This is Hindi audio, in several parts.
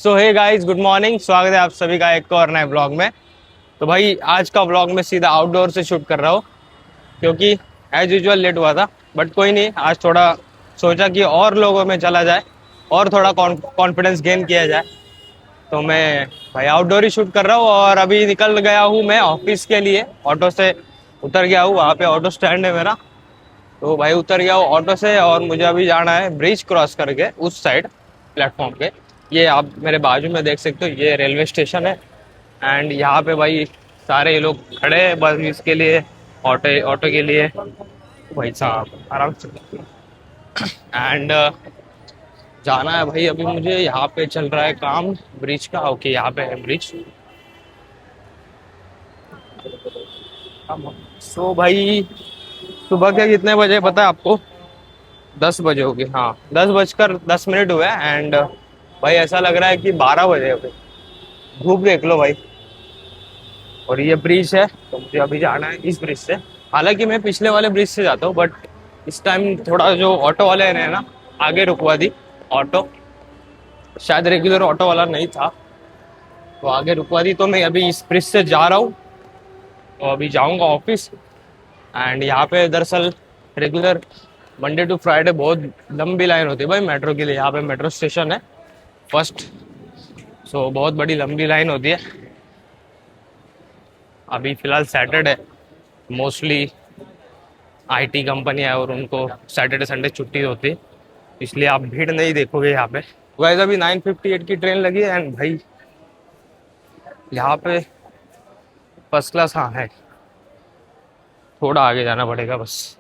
सो हे गाइस, गुड मॉर्निंग। स्वागत है आप सभी का एक और नए ब्लॉग में। तो भाई आज का ब्लॉग में सीधा आउटडोर से शूट कर रहा हूँ क्योंकि एज यूजुअल लेट हुआ था। बट कोई नहीं, आज थोड़ा सोचा कि और लोगों में चला जाए और थोड़ा कॉन्फिडेंस गेन किया जाए। तो मैं भाई आउटडोर ही शूट कर रहा हूँ और अभी निकल गया हूँ मैं ऑफिस के लिए। ऑटो से उतर गया हूँ, वहाँ पे ऑटो स्टैंड है मेरा। तो भाई उतर गया हूँ ऑटो से और मुझे अभी जाना है ब्रिज क्रॉस करके उस साइड प्लेटफॉर्म पे। ये आप मेरे बाजू में देख सकते हो, ये रेलवे स्टेशन है। एंड यहाँ पे भाई सारे लोग खड़े हैं बस इसके लिए, ऑटो ऑटो के लिए। भाई साहब आराम से। एंड जाना है भाई अभी मुझे। यहाँ पे चल रहा है काम ब्रिज का। ओके, यहाँ पे है ब्रिज। सो भाई सुबह के कितने बजे पता है आपको? 10 बजे होगी, हाँ 10:10 हुए। एंड भाई ऐसा लग रहा है कि 12 बजे अभी। धूप देख लो भाई। और ये ब्रिज है तो मुझे अभी जाना है इस ब्रिज से। हालांकि मैं पिछले वाले ब्रिज से जाता हूँ बट इस टाइम थोड़ा जो ऑटो वाले ने ना आगे रुकवा दी ऑटो। शायद रेगुलर ऑटो वाला नहीं था तो आगे रुकवा दी, तो मैं अभी इस ब्रिज से जा रहा हूँ। तो अभी जाऊँगा ऑफिस। एंड यहाँ पे दरअसल रेगुलर मंडे टू फ्राइडे बहुत लंबी लाइन होती है भाई मेट्रो के लिए। यहाँ पे मेट्रो स्टेशन है फर्स्ट। सो बहुत बड़ी लंबी लाइन होती है। अभी फिलहाल सैटरडे, मोस्टली आईटी कंपनी है और उनको सैटरडे संडे छुट्टी होती है, इसलिए आप भीड़ नहीं देखोगे यहाँ पे। वैसे अभी 9:58 की ट्रेन लगी है। एंड भाई यहाँ पे फर्स्ट क्लास हाँ है, थोड़ा आगे जाना पड़ेगा बस।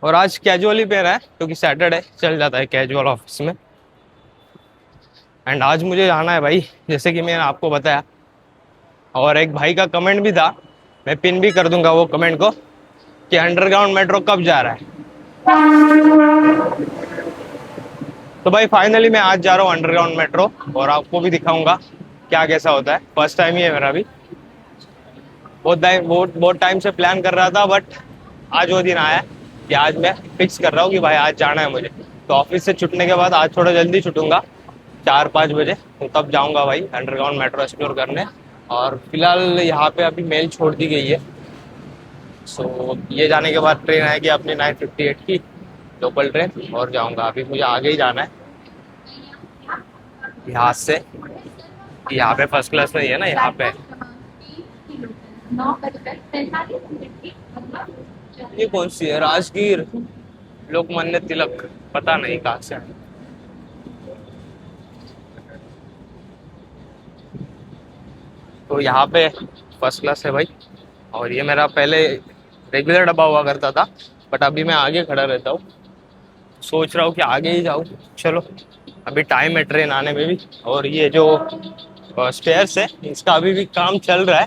और आज कैजुअल ही पहना है क्योंकि सैटरडे चल जाता है कैजुअल ऑफिस में। एंड आज मुझे जाना है भाई, जैसे कि मैंने आपको बताया। और एक भाई का कमेंट भी था, मैं पिन भी कर दूंगा वो कमेंट को, कि अंडरग्राउंड मेट्रो कब जा रहा है। तो भाई फाइनली मैं आज जा रहा हूँ अंडरग्राउंड मेट्रो और आपको भी दिखाऊंगा क्या कैसा होता है। फर्स्ट टाइम ही है मेरा भी। बहुत टाइम से प्लान कर रहा था बट आज वो दिन आया है कि आज मैं फिक्स कर रहा हूँ कि भाई आज जाना है मुझे। तो ऑफिस से छुटने के बाद आज थोड़ा जल्दी छुटूंगा, 4-5 बजे। तो तब जाऊंगा भाई अंडरग्राउंड मेट्रो एक्सप्लोर करने। और फिलहाल यहाँ पे अभी मेल छोड़ दी गई है। सो ये जाने के बाद ट्रेन आएगी अपनी 9:58 की लोकल ट्रेन और जाऊंगा। अभी मुझे आगे ही जाना है यहाँ से। यहाँ पे फर्स्ट क्लास में ही है ना, यहाँ पे। ये कौन सी है? राजगीर लोकमान्य तिलक, पता नहीं कहाँ से है। तो यहाँ पे फर्स्ट क्लास है भाई। और ये मेरा पहले रेगुलर डब्बा हुआ करता था बट अभी मैं आगे खड़ा रहता हूँ। सोच रहा हूँ कि आगे ही जाऊँ। चलो अभी टाइम है ट्रेन आने में भी। और ये जो स्टेयर्स है इसका अभी भी काम चल रहा है,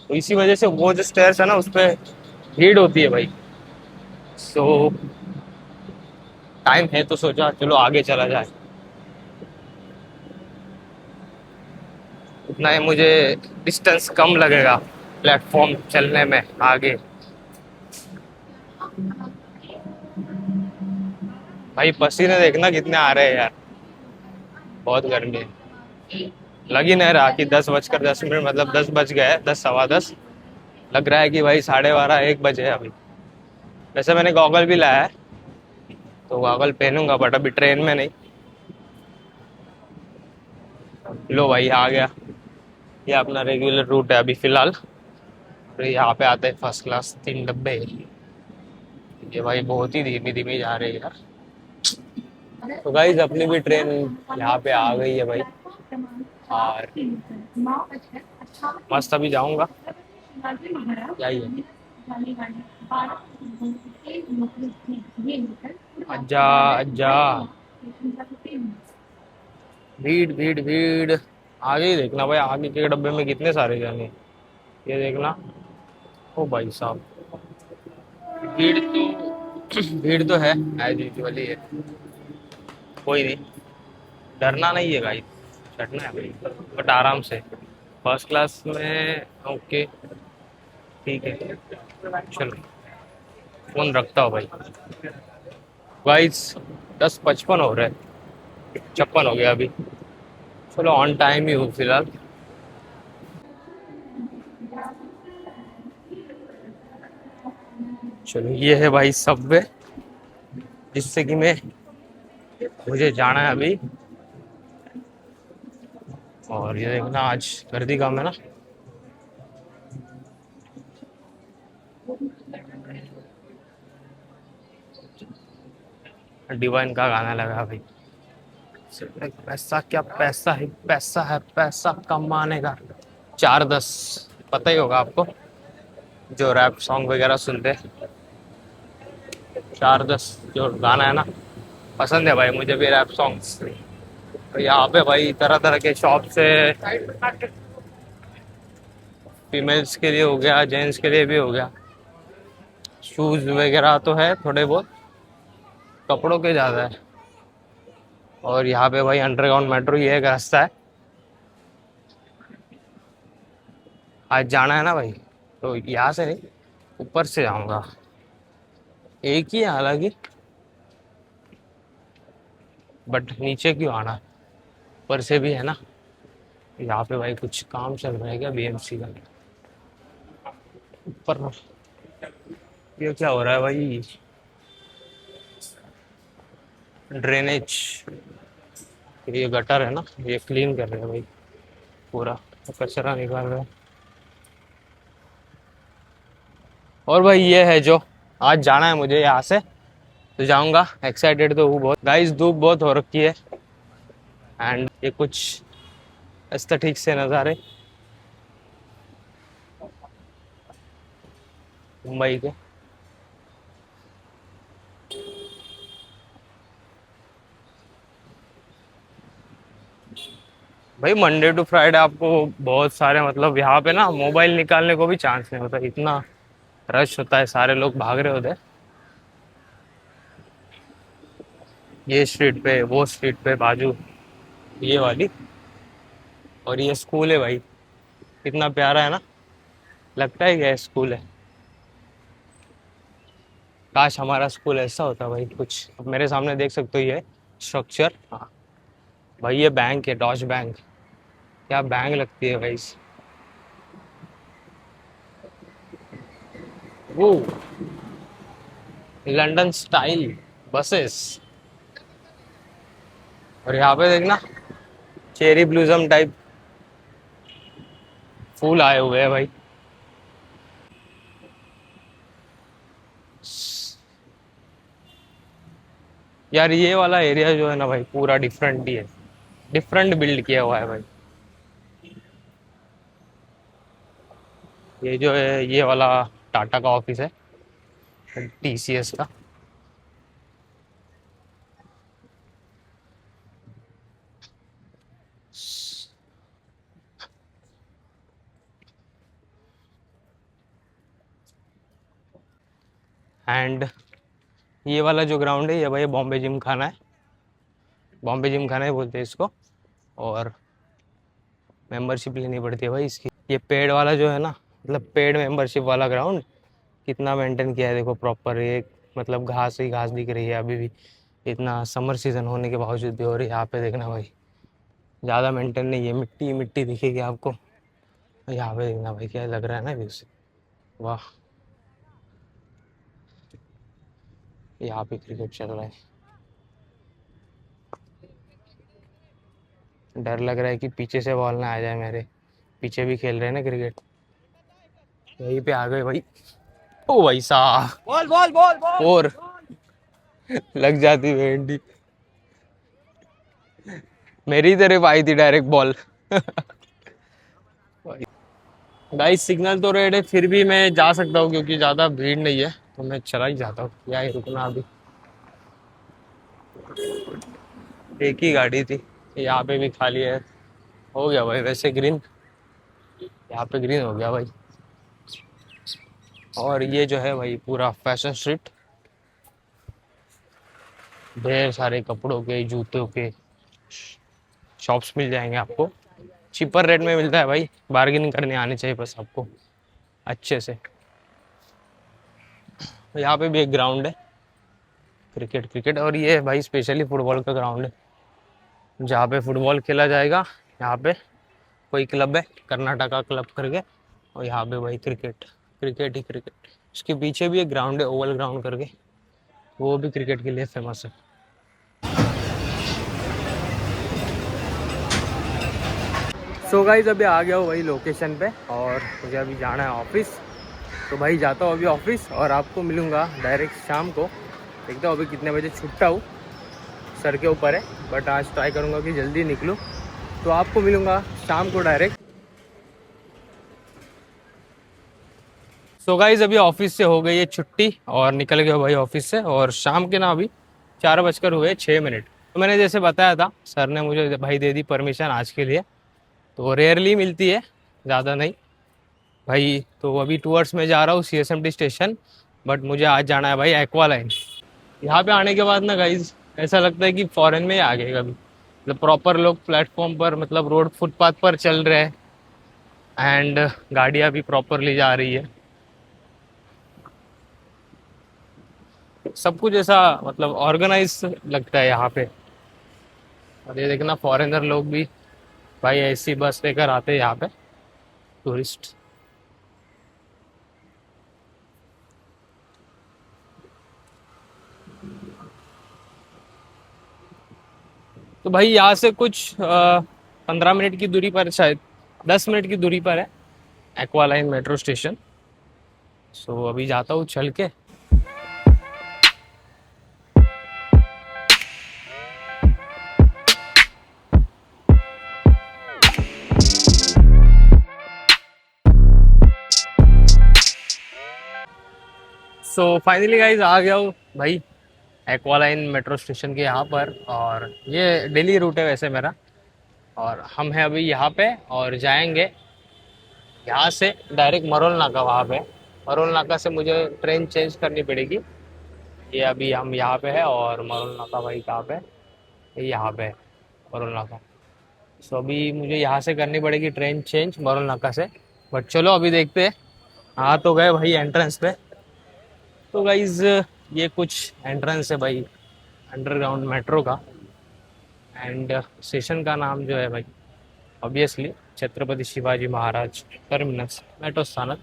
तो इसी वजह से वो जो स्टेयर्स है ना उस पर भीड़ होती है भाई। सो टाइम है तो सोचा चलो आगे चला जाए। उतना ही मुझे डिस्टेंस कम लगेगा प्लेटफॉर्म चलने में आगे। भाई पसीने देखना कितने आ रहे हैं यार, बहुत गर्मी है। लग ही नहीं रहा कि 10:10 मतलब 10 बज गए, 10 सवा 10। लग रहा है कि भाई 12:30 1 बजे है अभी। वैसे मैंने गॉगल भी लाया है तो गॉगल पहनूंगा बट अभी ट्रेन में नहीं। लो भाई आ गया। ये अपना रेगुलर रूट है अभी फिलहाल। और यहाँ पे आते हैं फर्स्ट क्लास 3 डब्बे। ये भाई बहुत ही धीमी धीमी जा रही है यार। तो गाइस अपनी भी ट्रेन यहाँ पे आ गई है भाई। और मस्त अभी जाऊंगा। क्या ही है। अच्छा अच्छा। भीड़ भीड़ भीड़। आगे ही देखना भाई, आगे के डब्बे में कितने सारे जाने। ये देखना। ओ भाई साहब, भीड़ तो भीड़ तो है, एज यूजुअल ही है। कोई नहीं, डरना नहीं है भाई, चढ़ना है भाई बट आराम से। फर्स्ट क्लास में ओके, ठीक है। चलो फोन रखता हूँ भाई। गाइस 10:55 हो रहे हैं, 56 हो गया अभी। चलो ऑन टाइम ही हूँ फिलहाल। चलो ये है भाई सबवे, जिससे कि मैं मुझे जाना है अभी। और ये देखना आज गर्दी कम है ना। डिवाइन का गाना लगा भाई। पैसा क्या पैसा है, पैसा है पैसा कमाने का। 4:10, पता ही होगा आपको जो रैप सॉन्ग वगैरह सुनते हैं। 4:10 जो गाना है ना, पसंद है भाई मुझे भी रैप सॉन्ग्स। तो यहाँ पे भाई तरह तरह के शॉप से, फीमेल्स के लिए हो गया, जेंट्स के लिए भी हो गया। शूज वगैरह तो है थोड़े बहुत, कपड़ों के ज़्यादा है। और यहाँ पे भाई अंडरग्राउंड मेट्रो ये एक रास्ता है। आज जाना है ना भाई, तो यहाँ से नहीं, ऊपर से जाऊंगा। एक ही है हालांकि, बट नीचे क्यों आना, ऊपर से भी है ना। यहाँ पे भाई कुछ काम चल रहा है क्या बीएमसी का ऊपर। ये क्या हो रहा है भाई, ड्रेनेज, ये गटर है ना, ये क्लीन कर रहे हैं भाई पूरा, कचरा निकाल रहे हैं। और भाई ये है जो आज जाना है मुझे यहाँ से, तो जाऊंगा। एक्साइटेड तो हूँ बहुत गाइस, धूप बहुत हो रखी है। एंड ये कुछ एस्थेटिक से नज़ारे मुंबई के। भाई मंडे टू फ्राइडे आपको बहुत सारे, मतलब यहाँ पे ना मोबाइल निकालने को भी चांस नहीं होता, इतना रश होता है, सारे लोग भाग रहे होते हैं ये स्ट्रीट पे वो स्ट्रीट पे बाजू, ये वाली। और ये स्कूल है भाई, कितना प्यारा है ना, लगता है क्या स्कूल है। काश हमारा स्कूल ऐसा होता भाई कुछ। अब मेरे सामने देख सकते हो ये स्ट्रक्चर, हाँ भाई ये बैंक है, डॉज बैंक। क्या बैंक लगती है भाई। वो लंदन स्टाइल बसेस। और यहाँ पे देखना चेरी ब्लूजम टाइप फूल आए हुए हैं भाई। यार ये वाला एरिया जो है ना भाई पूरा डिफरेंट ही है, डिफरेंट बिल्ड किया हुआ है भाई। ये जो है ये वाला टाटा का ऑफिस है, टीसीएस का। एंड ये वाला जो ग्राउंड है ये भाई बॉम्बे जिम खाना है, बॉम्बे जिम खाना ही बोलते हैं इसको। और मेंबरशिप लेनी पड़ती है भाई इसकी। ये पेड़ वाला जो है ना, मतलब पेड मेंबरशिप वाला ग्राउंड, कितना मेंटेन किया है देखो प्रॉपर। एक मतलब घास ही घास दिख रही है अभी भी, इतना समर सीजन होने के बावजूद भी। और यहाँ पे देखना भाई ज़्यादा मेंटेन नहीं है, मिट्टी मिट्टी दिखेगी आपको। यहाँ पे देखना भाई क्या लग रहा है ना व्यू से, वाह। यहाँ पे क्रिकेट चल रहा है, डर लग रहा है कि पीछे से बॉल ना आ जाए मेरे। पीछे भी खेल रहे हैं ना क्रिकेट। यहीं पे आ गए भाई। ओ भाई साहब, बॉल बॉल बॉल बॉल और लग जाती भेंडी। मेरी तरफ आई थी डायरेक्ट बॉल। गाइस सिग्नल तो रेड है, फिर भी मैं जा सकता हूँ क्योंकि ज़्यादा भीड़ नहीं है, तो मैं चला ही जाता हूँ। क्या ही रुकना अभी, एक ही गाड़ी थी। यहाँ पे भी खाली है, हो गया भाई वैसे ग्रीन, यहाँ पे ग्रीन हो गया भाई। और ये जो है भाई पूरा फैशन स्ट्रीट, ढेर सारे कपड़ों के जूतों के शॉप्स मिल जाएंगे आपको। चीपर रेट में मिलता है भाई, बार्गेनिंग करने आने चाहिए बस आपको अच्छे से। यहाँ पे भी एक ग्राउंड है, क्रिकेट क्रिकेट। और ये भाई स्पेशली फुटबॉल का ग्राउंड है जहाँ पे फुटबॉल खेला जाएगा। यहाँ पे कोई क्लब है कर्नाटका क्लब करके, और यहाँ पे भाई क्रिकेट क्रिकेट ही क्रिकेट। इसके पीछे भी एक ग्राउंड है ओवल ग्राउंड करके, वो भी क्रिकेट के लिए फेमस है। सो गाइस अभी आ गया हूँ भाई लोकेशन पे, और मुझे अभी जाना है ऑफिस। तो भाई जाता हूँ अभी ऑफिस, और आपको मिलूँगा डायरेक्ट शाम को। देखता हूँ अभी कितने बजे छूटता हूँ, सर के ऊपर है, बट आज ट्राई करूँगा कि जल्दी निकलूँ। तो आपको मिलूँगा शाम को डायरेक्ट। सो गाइस अभी ऑफिस से हो गई है छुट्टी, और निकल गया भाई ऑफिस से। और शाम के ना अभी 4:06 तो मैंने जैसे बताया था, सर ने मुझे भाई दे दी परमिशन आज के लिए। तो रेयरली मिलती है, ज़्यादा नहीं भाई। तो अभी टूवर्ड्स में जा रहा हूँ CSMT स्टेशन, बट मुझे आज जाना है भाई एक्वा लाइन। यहाँ पे आने के बाद ना गाइज ऐसा लगता है कि फॉरेन में ही आ गए कभी। मतलब प्रॉपर लोग प्लेटफॉर्म पर, मतलब रोड फुटपाथ पर चल रहे हैं, एंड गाड़ियाँ भी प्रॉपरली जा रही है। सब कुछ ऐसा मतलब ऑर्गेनाइज लगता है यहाँ पे। और ये देखना फॉरेनर लोग भी भाई ऐसी बस लेकर आते हैं यहाँ पे, टूरिस्ट। तो भाई यहाँ से कुछ 15 मिनट की दूरी पर, शायद 10 मिनट की दूरी पर है एक्वा लाइन मेट्रो स्टेशन। सो अभी जाता हूँ चल के। सो फाइनली गाइज आ गया हूँ भाई एक्वा लाइन मेट्रो स्टेशन के यहाँ पर। और ये डेली रूट है वैसे मेरा, और हम हैं अभी यहाँ पे, और जाएंगे यहाँ से डायरेक्ट मरोल नाका। वहाँ पे मरोल नाका से मुझे ट्रेन चेंज करनी पड़ेगी। ये अभी हम यहाँ पे है, और मरोल नाका भाई कहाँ पे है? ये यहाँ पे है मरोल नाका। सो अभी मुझे यहाँ से करनी पड़ेगी ट्रेन चेंज मरोल नाका से। बट चलो अभी देखते हैं। आ तो गए भाई एंट्रेंस पे। तो गाइज ये कुछ एंट्रेंस है भाई अंडरग्राउंड मेट्रो का। एंड स्टेशन का नाम जो है भाई obviously Chhatrapati Shivaji Maharaj terminus metro स्थानक।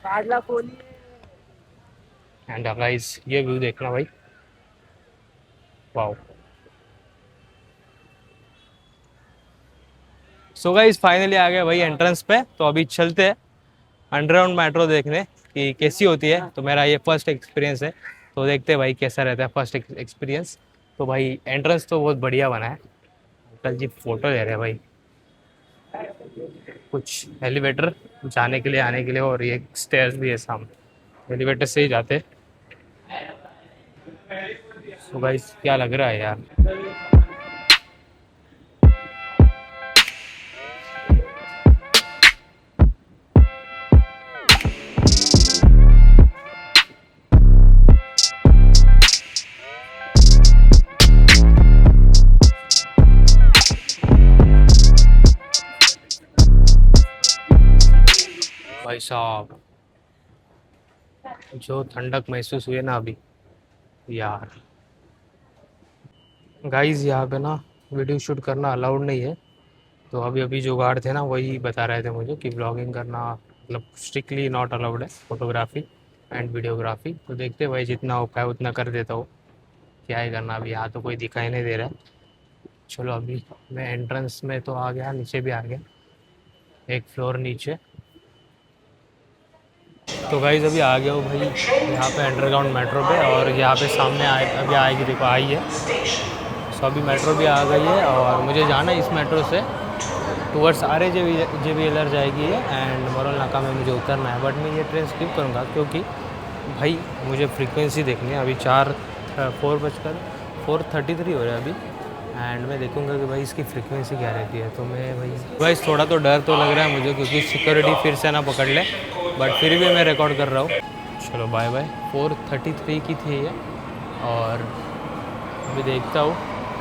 एंड गाइस ये व्यू देखना भाई, वाओ। सो गाइस फाइनली आ गए भाई एंट्रेंस पे। तो अभी चलते हैं अंडरग्राउंड मेट्रो देखने कि कैसी होती है। तो मेरा ये फर्स्ट एक्सपीरियंस है, तो देखते हैं भाई कैसा रहता है फर्स्ट एक्सपीरियंस। तो भाई एंट्रेंस तो बहुत बढ़िया बना है। अंकल जी फोटो ले रहे हैं भाई। कुछ एलिवेटर जाने के लिए, आने के लिए, और ये स्टेयर्स भी है सामने, एलिवेटर से ही जाते। तो भाई क्या लग रहा है यार। भाई साहब जो ठंडक महसूस हुई है ना अभी यार। गाइस यहाँ पे ना वीडियो शूट करना अलाउड नहीं है। तो अभी अभी जो गार्ड थे ना वही बता रहे थे मुझे कि ब्लॉगिंग करना मतलब स्ट्रिक्टली नॉट अलाउड है, फोटोग्राफी एंड वीडियोग्राफी। तो देखते हैं भाई जितना हो पाए उतना कर देता हूँ, क्या ही करना। अभी यहाँ तो कोई दिखाई नहीं दे रहा है। चलो अभी मैं एंट्रेंस में तो आ गया, नीचे भी आ गया, एक फ्लोर नीचे। तो गाइस अभी आ गया हूँ भाई यहाँ पे अंडरग्राउंड मेट्रो पे, और यहाँ पे सामने अभी आएगी, देखो आई है। सो अभी मेट्रो भी आ गई है, और मुझे जाना है इस मेट्रो से टूवर्ड्स RAJVLR जाएगी है, एंड मरोल नाका में मुझे उतरना है। बट मैं ये ट्रेन स्किप करूँगा क्योंकि भाई मुझे फ्रीक्वेंसी देखनी है। अभी 4:33 हो रहा है अभी, एंड मैं देखूंगा कि भाई इसकी फ्रीक्वेंसी क्या रहती है। तो मैं भाई थोड़ा तो डर तो लग रहा है मुझे, क्योंकि सिक्योरिटी फिर से ना पकड़ ले, बट फिर भी मैं रिकॉर्ड कर रहा हूँ। चलो बाय बाय। 4:33 की थी ये, और अभी देखता हूँ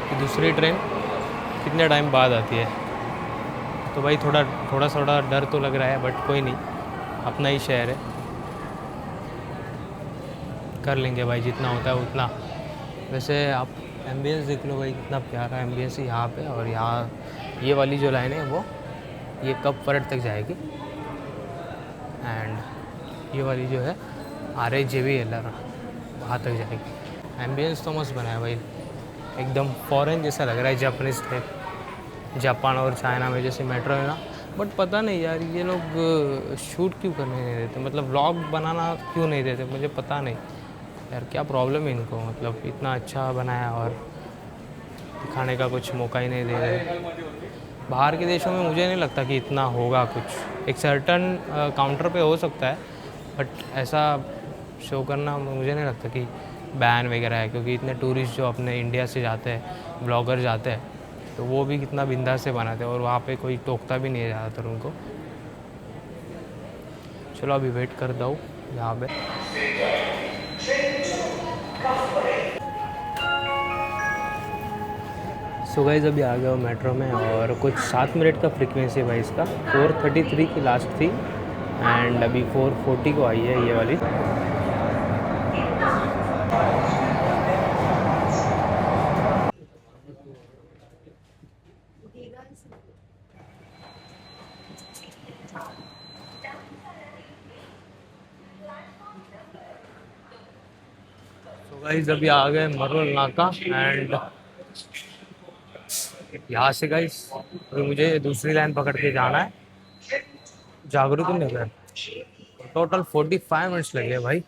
कि दूसरी ट्रेन कितने टाइम बाद आती है। तो भाई थोड़ा डर तो लग रहा है, बट कोई नहीं, अपना ही शहर है, कर लेंगे भाई जितना होता है उतना। वैसे आप एम्बियंस देख लो भाई, कितना प्यारा एम्बियंस है यहाँ पे। और यहाँ ये वाली जो लाइन है वो ये कब फरट तक जाएगी, एंड ये वाली जो है RAJBLR वहाँ तक जाएगी। एम्बियंस तो मस्त बना है भाई, एकदम फॉरेन जैसा लग रहा है, जापानीज टाइप। जापान और चाइना में जैसे मेट्रो है ना। बट पता नहीं यार ये लोग शूट क्यों करने नहीं देते, मतलब व्लॉग बनाना क्यों नहीं देते, मुझे पता नहीं यार क्या प्रॉब्लम है इनको। मतलब इतना अच्छा बनाया और दिखाने का कुछ मौका ही नहीं दे रहे। बाहर के देशों में मुझे नहीं लगता कि इतना होगा कुछ, एक सर्टन काउंटर पे हो सकता है, बट ऐसा शो करना मुझे नहीं लगता कि बैन वगैरह है। क्योंकि इतने टूरिस्ट जो अपने इंडिया से जाते हैं, ब्लॉगर जाते हैं, तो वो भी कितना बिंदास से बनाते हैं और वहाँ पे कोई टोकता भी नहीं है ज़्यादातर उनको। चलो अभी वेट करता हूँ यहाँ पे। सो गाइस अभी आ गया हूँ मेट्रो में, और कुछ 7 मिनट का फ्रीक्वेंसी है भाई इसका। 4:33 की लास्ट थी एंड अभी 4:40 को आई है ये वाली। तो गाइस अभी आ गए मरोल नाका, एंड यहाँ से गाइस अभी मुझे दूसरी लाइन पकड़ के जाना है जागरूक नगर। टोटल 45 मिनट्स लगे भाई।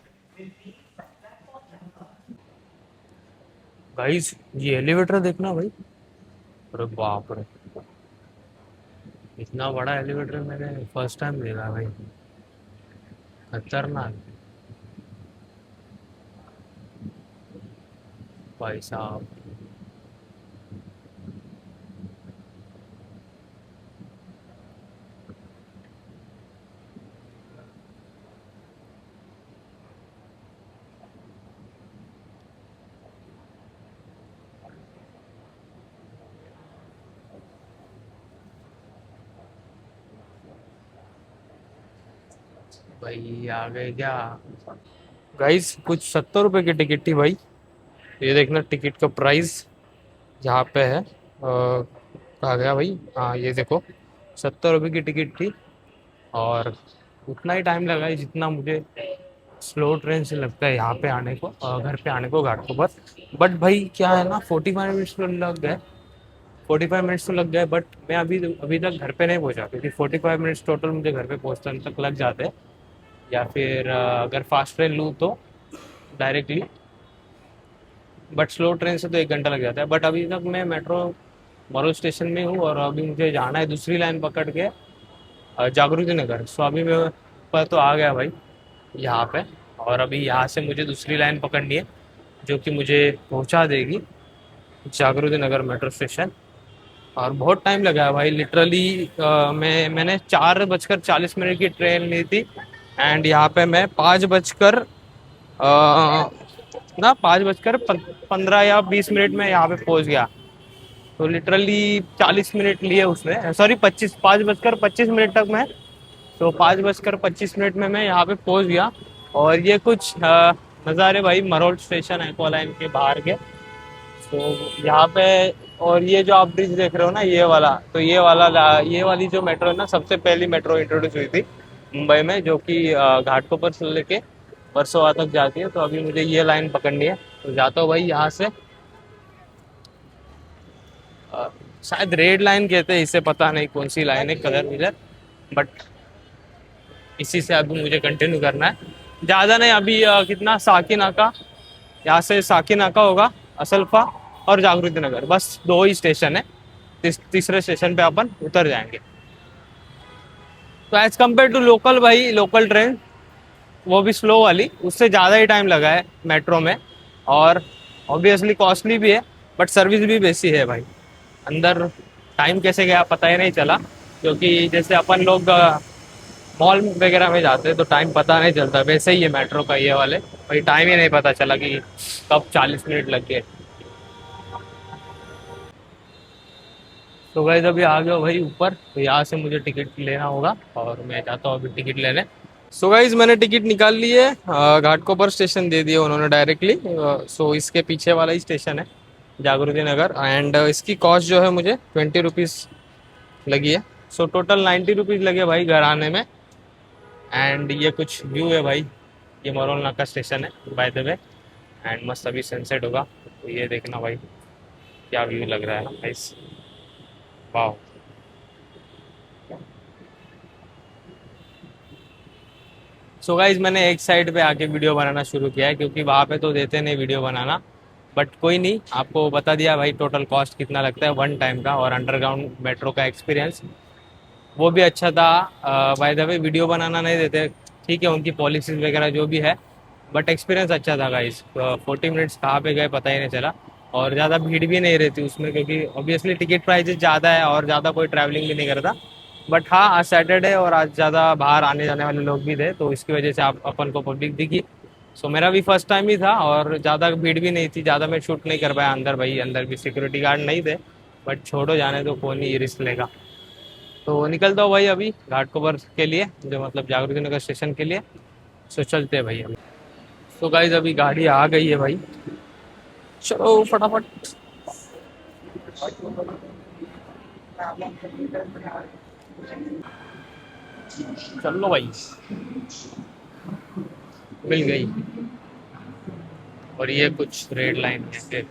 गाइस ये एलिवेटर देखना भाई, अरे बाप रे, इतना बड़ा एलिवेटर मैंने फर्स्ट टाइम देखा भाई, खतरनाक भाई साहब। भाई आ गए क्या गाइस, कुछ 70 रुपए की टिकट थी भाई। ये देखना टिकट का प्राइस यहाँ पे है, कहा गया भाई, हाँ ये देखो 70 रुपए की टिकट थी। और उतना ही टाइम लगा है जितना मुझे स्लो ट्रेन से लगता है यहाँ पे आने को, घर पे आने को घाटकोपर। बट भाई क्या है ना, 45 मिनट्स तो लग गए, 45 मिनट्स तो लग गए, बट मैं अभी अभी तक घर पे नहीं पहुँचा, क्योंकि 45 मिनट्स टोटल मुझे घर पे पहुँचने तक लग जाते हैं। या फिर अगर फास्ट ट्रेन लूँ तो डायरेक्टली, बट स्लो ट्रेन से तो 1 घंटा लग जाता है। बट अभी तक मैं मेट्रो मरोल स्टेशन में हूँ, और अभी मुझे जाना है दूसरी लाइन पकड़ के जागृति नगर। सो अभी मैं पर तो आ गया भाई यहाँ पे, और अभी यहाँ से मुझे दूसरी लाइन पकड़नी है जो कि मुझे पहुँचा देगी जागृति नगर मेट्रो स्टेशन। और बहुत टाइम लगा है भाई लिटरली। मैंने 4:40 की ट्रेन ली थी, एंड यहाँ पे मैं 5:15 या 20 मिनट में यहाँ पे पहुँच गया। तो लिटरली 40 मिनट लिए उसने, सॉरी 5:25 तक मैं, तो 5:25 में मैं यहाँ पे पहुँच गया। और ये कुछ नज़ारे भाई मरोल स्टेशन एक्वा लाइन के बाहर के। तो यहाँ पे, और ये जो आप ब्रिज देख रहे हो ना ये वाला, तो ये वाली जो मेट्रो है ना, सबसे पहली मेट्रो इंट्रोड्यूस हुई थी मुंबई में, जो कि घाटकोपर से लेके वर्सोवा तक जाती है। तो अभी मुझे ये लाइन पकड़नी है, तो जाता हूँ भाई यहाँ से। अ, शायद रेड लाइन कहते हैं इसे, पता नहीं कौन सी लाइन है, कलर विलर, बट इसी से अभी मुझे कंटिन्यू करना है। ज़्यादा नहीं, अभी कितना साकी नाका, यहाँ से साकी नाका होगा, असल्फा और जागृति नगर, बस 2 ही स्टेशन है। तीसरे स्टेशन पे अपन उतर जाएंगे। तो एज कम्पेयर टू लोकल भाई, लोकल ट्रेन वो भी स्लो वाली, उससे ज़्यादा ही टाइम लगा है मेट्रो में। और ऑब्वियसली कॉस्टली भी है, बट सर्विस भी वैसी है भाई। अंदर टाइम कैसे गया पता ही नहीं चला, क्योंकि जैसे अपन लोग मॉल वगैरह में जाते हैं तो टाइम पता नहीं चलता, वैसे ही है मेट्रो का ये वाले भाई, टाइम ही नहीं पता चला कि कब 40 मिनट लग गए। तो गाइस अभी आ गया भाई ऊपर, तो यहाँ से मुझे टिकट लेना होगा और मैं जाता हूँ अभी टिकट लेने। सो गाइज मैंने टिकट निकाल ली है, घाटकोपर स्टेशन दे दिया उन्होंने डायरेक्टली। सो इसके पीछे वाला ही स्टेशन है, जागृति नगर। एंड इसकी कॉस्ट जो है मुझे 20 रुपीज़ लगी है। सो टोटल 90 रुपीज़ लगे भाई घर आने में। एंड ये कुछ व्यू है भाई, ये मोरोल नाका स्टेशन है बाय द वे। एंड मस्त अभी सनसेट होगा तो ये देखना भाई क्या व्यू लग रहा है ना गाइस, वाह। सो गाइज मैंने एक साइड पे आके वीडियो बनाना शुरू किया है क्योंकि वहाँ पे तो देते नहीं वीडियो बनाना। बट कोई नहीं, आपको बता दिया भाई टोटल कॉस्ट कितना लगता है वन टाइम का, और अंडरग्राउंड मेट्रो का एक्सपीरियंस वो भी अच्छा था। बाय द वे वीडियो बनाना नहीं देते, ठीक है, उनकी पॉलिसीज वगैरह जो भी है, बट एक्सपीरियंस अच्छा था गाइस। 40 मिनट्स कहाँ पे गए पता ही नहीं चला। और ज़्यादा भीड़ भी नहीं रहती उसमें क्योंकि ऑब्वियसली टिकट प्राइजेस ज़्यादा है और ज़्यादा कोई ट्रैवलिंग भी नहीं करता। बट हाँ, आज सैटरडे और आज ज़्यादा बाहर आने जाने वाले लोग भी थे तो इसकी वजह से आप अपन को पब्लिक दिखी। सो मेरा भी फर्स्ट टाइम ही था और ज़्यादा भीड़ भी नहीं थी, ज़्यादा मैं शूट नहीं कर पाया अंदर भाई, अंदर भी सिक्योरिटी गार्ड नहीं थे। बट छोड़ो, जाने तो कौन ही रिस्क लेगा। तो निकलता हूँ भाई अभी घाटकोपर के लिए, जो मतलब जागृति नगर स्टेशन के लिए। सो चलते हैं भाई अभी। तो गाइज अभी गाड़ी आ गई है भाई, चलो फटाफट चलो भाई। मिल गई। और ये कुछ रेड लाइन है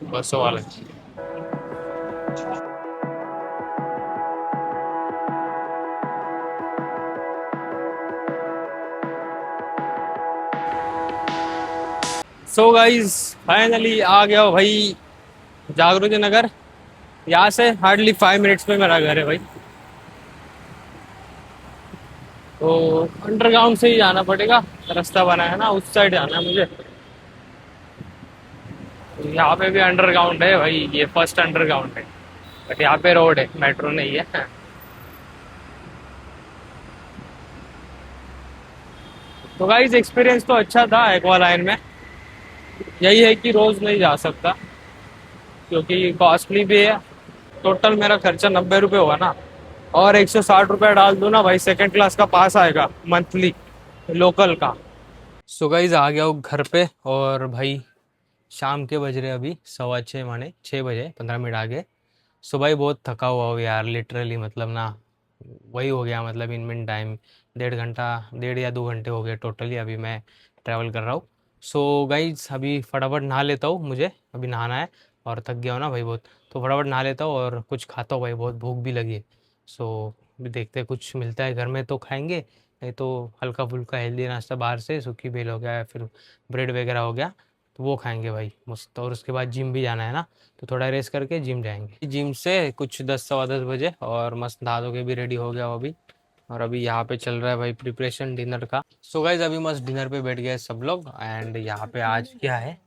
बसों वाले। सो गाइज फाइनली आ गया हो भाई जागृति नगर। यहाँ से हार्डली 5 मिनट्स में मेरा घर है भाई। तो अंडरग्राउंड से ही जाना पड़ेगा, रास्ता बना है ना, उस साइड जाना है मुझे। तो यहाँ पे भी अंडरग्राउंड है भाई, ये फर्स्ट अंडरग्राउंड है। बट यहाँ पे रोड है, मेट्रो नहीं है। तो गाइज एक्सपीरियंस तो अच्छा था एक्वा लाइन में। यही है कि रोज नहीं जा सकता क्योंकि कॉस्टली भी है। टोटल मेरा खर्चा 90 रुपये हुआ ना, और 160 रुपये डाल दूँ ना भाई, सेकंड क्लास का पास आएगा मंथली लोकल का। सो गाइज आ गया हूँ घर पे, और भाई शाम के बज रहे अभी 6:15, माने 6 बजे 15 मिनट आगे। सो भाई बहुत थका हुआ हूँ यार, लिटरली मतलब ना वही हो गया, मतलब इन मिन टाइम 1.5 घंटा, 1.5 या 2 घंटे हो गए टोटली अभी मैं ट्रैवल कर रहा हूँ। सो गाइज अभी फटाफट नहा लेता हूँ, मुझे अभी नहाना है और थक गया हूँ ना भाई बहुत। तो फटाफट नहा लेता हूँ और कुछ खाता हूँ भाई, बहुत भूख भी लगी है। सो अभी देखते हैं, कुछ मिलता है घर में तो खाएंगे, नहीं तो हल्का फुल्का हेल्दी नाश्ता बाहर से, सूखी बेल हो गया या फिर ब्रेड वगैरह हो गया तो वो खाएंगे भाई मस्त। और उसके बाद जिम भी जाना है ना, तो थोड़ा रेस्ट करके जिम जाएंगे। जिम से कुछ 10 सवा 10 बजे और मस्त नहा धो के भी रेडी हो गया हो अभी। और अभी यहाँ पे चल रहा है भाई प्रिपरेशन डिनर का। सो गाइज अभी मस्त डिनर पे बैठ गए सब लोग। एंड यहाँ पे आज क्या है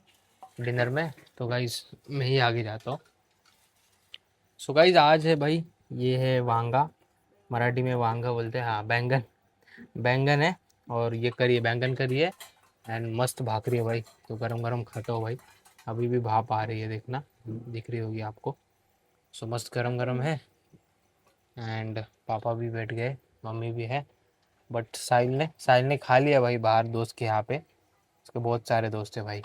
डिनर में, तो गाइज मैं ही आगे जाता हूँ। सो गाइज आज है भाई, ये है वांगा, मराठी में वांगा बोलते हैं, हाँ बैंगन। बैंगन है, और ये करी है, बैंगन करी है। एंड मस्त भाग रही है भाई, तो गरम गरम खाता हो भाई। अभी भी भाप आ रही है, देखना दिख रही होगी आपको। सो मस्त गरम गरम है। एंड पापा भी बैठ गए, मम्मी भी है। बट साहिल ने खा लिया भाई बाहर दोस्त के यहाँ पे, उसके बहुत सारे दोस्त है भाई,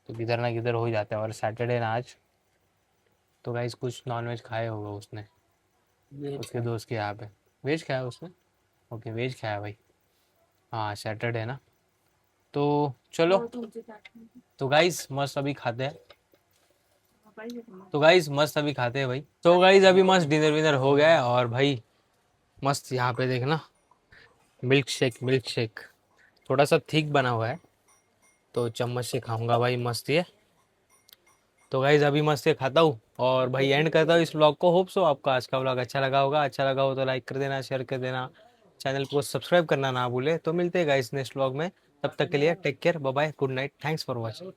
तो किधर ना किधर हो ही जाता है। और सैटरडे ना आज, तो गाइस कुछ नॉनवेज खाया होगा उसने उसके दोस्त के यहाँ पे। वेज खाया उसने, ओके वेज खाया भाई। हाँ सैटरडे ना, तो चलो। तो गाइस मस्त अभी खाते हैं, तो गाइस मस्त अभी खाते हैं भाई। तो गाइस अभी मस्त डिनर विनर हो गया है, और भाई मस्त यहाँ पे देखना मिल्क शेक थोड़ा सा थिक बना हुआ है, तो चम्मच से खाऊंगा भाई मस्त ये। तो गाइज अभी मस्त ये खाता हूँ और भाई एंड करता हूँ इस व्लॉग को। होप सो आपको आज का व्लॉग अच्छा लगा होगा, अच्छा लगा हो तो लाइक कर देना, शेयर कर देना, चैनल को सब्सक्राइब करना ना भूले। तो मिलते हैं गाइस नेक्स्ट व्लॉग में, तब तक के लिए take care, bye bye, good night, thanks for watching.